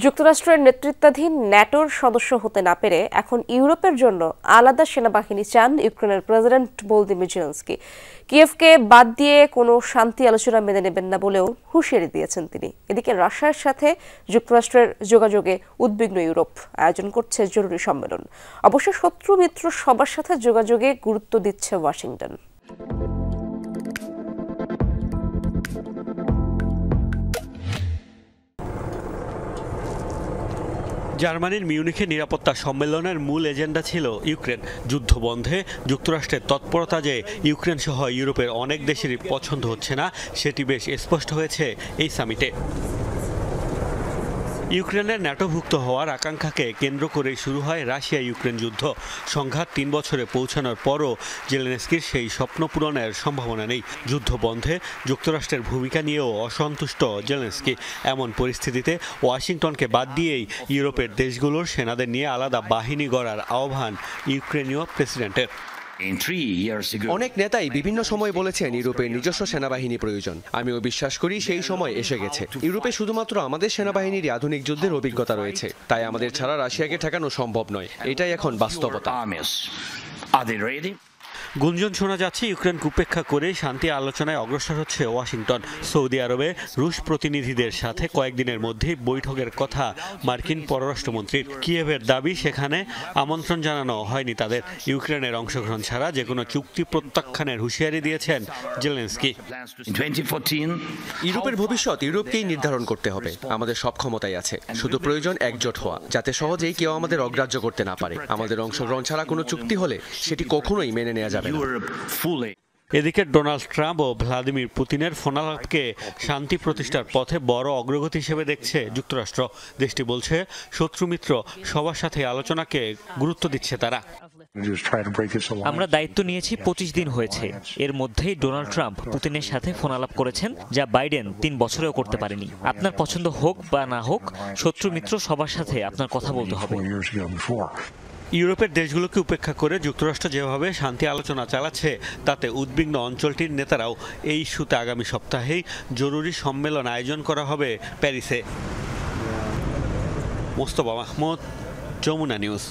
যুক্তরাষ্ট্রের নেতৃত্বাধীন ন্যাটোর সদস্য হতে না পেরে এখন ইউরোপের জন্য আলাদা সেনাবাহিনী চান ইউক্রেনের প্রেসিডেন্ট ভলোদিমির জেলেনস্কি। কিয়েভকে বাদ দিয়ে কোনো শান্তি আলোচনা মেনে নেবেন না বলেও হুঁশিয়ারি দিয়েছেন তিনি। এদিকে রাশিয়ার সাথে যুক্তরাষ্ট্রের যোগাযোগে উদ্বিগ্ন ইউরোপ আয়োজন করছে জরুরি সম্মেলন। অবশ্য শত্রু মিত্র সবার সাথে যোগাযোগে গুরুত্ব দিচ্ছে ওয়াশিংটন। জার্মানির মিউনিখে নিরাপত্তা সম্মেলনের মূল এজেন্ডা ছিল ইউক্রেন যুদ্ধ বন্ধে যুক্তরাষ্ট্রের তৎপরতা। যে ইউক্রেন সহ ইউরোপের অনেক দেশেরই পছন্দ হচ্ছে না, সেটি বেশ স্পষ্ট হয়েছে এই সামিটে। ইউক্রেনের ন্যাটোভুক্ত হওয়ার আকাঙ্ক্ষাকে কেন্দ্র করেই শুরু হয় রাশিয়া ইউক্রেন যুদ্ধ। সংঘাত ৩ বছরে পৌঁছানোর পরও জেলেনস্কির সেই স্বপ্ন পূরণের সম্ভাবনা নেই। যুদ্ধ বন্ধে যুক্তরাষ্ট্রের ভূমিকা নিয়েও অসন্তুষ্ট জেলেনস্কি। এমন পরিস্থিতিতে ওয়াশিংটনকে বাদ দিয়েই ইউরোপের দেশগুলোর সেনাদের নিয়ে আলাদা বাহিনী গড়ার আহ্বান ইউক্রেনীয় প্রেসিডেন্টের। অনেক নেতাই বিভিন্ন সময় বলেছেন ইউরোপের নিজস্ব সেনাবাহিনী প্রয়োজন। আমিও বিশ্বাস করি সেই সময় এসে গেছে। ইউরোপে শুধুমাত্র আমাদের সেনাবাহিনীর আধুনিক যুদ্ধের অভিজ্ঞতা রয়েছে, তাই আমাদের ছাড়া রাশিয়াকে ঠেকানো সম্ভব নয়। এটাই এখন বাস্তবতা। গুঞ্জন শোনা যাচ্ছে ইউক্রেনকে উপেক্ষা করে শান্তি আলোচনায় অগ্রসর হচ্ছে ওয়াশিংটন। সৌদি আরবে রুশ প্রতিনিধিদের সাথে কয়েকদিনের মধ্যেই বৈঠকের কথা মার্কিন পররাষ্ট্রমন্ত্রীর। কিয়েভের দাবি, সেখানে আমন্ত্রণ জানানো হয়নি তাদের। ইউক্রেনের অংশগ্রহণ ছাড়া যে কোনো চুক্তি প্রত্যাখ্যানের হুঁশিয়ারি দিয়েছেন জেলেনস্কি। ইউরোপের ভবিষ্যৎ ইউরোপকেই নির্ধারণ করতে হবে। আমাদের সব ক্ষমতাই আছে, শুধু প্রয়োজন একজোট হওয়া, যাতে সহজেই কেউ আমাদের অগ্রাহ্য করতে না পারে। আমাদের অংশগ্রহণ ছাড়া কোনো চুক্তি হলে সেটি কখনোই মেনে নেওয়া যাবে না। এদিকে ডোনাল্ড ট্রাম্প ও ভ্লাদিমির পুতিনের ফোনালাপকে শান্তি প্রতিষ্ঠার পথে বড় অগ্রগতি হিসেবে দেখছে যুক্তরাষ্ট্র। দেশটি বলছে শত্রু মিত্র সবার সাথে আলোচনাকে গুরুত্ব দিচ্ছে তারা। আমরা দায়িত্ব নিয়েছি 25 দিন হয়েছে। এর মধ্যেই ডোনাল্ড ট্রাম্প পুতিনের সাথে ফোনালাপ করেছেন, যা বাইডেন 3 বছরেও করতে পারেনি। আপনার পছন্দ হোক বা না হোক, শত্রু মিত্র সবার সাথে আপনার কথা বলতে হবে। ইউরোপের দেশগুলোকে উপেক্ষা করে যুক্তরাষ্ট্র যেভাবে শান্তি আলোচনা চালাচ্ছে, তাতে উদ্বিগ্ন অঞ্চলটির নেতারাও এই ইস্যুতে আগামী সপ্তাহেই জরুরি সম্মেলন আয়োজন করা হবে প্যারিসে। মোস্তফা মাহমুদ, যমুনা নিউজ।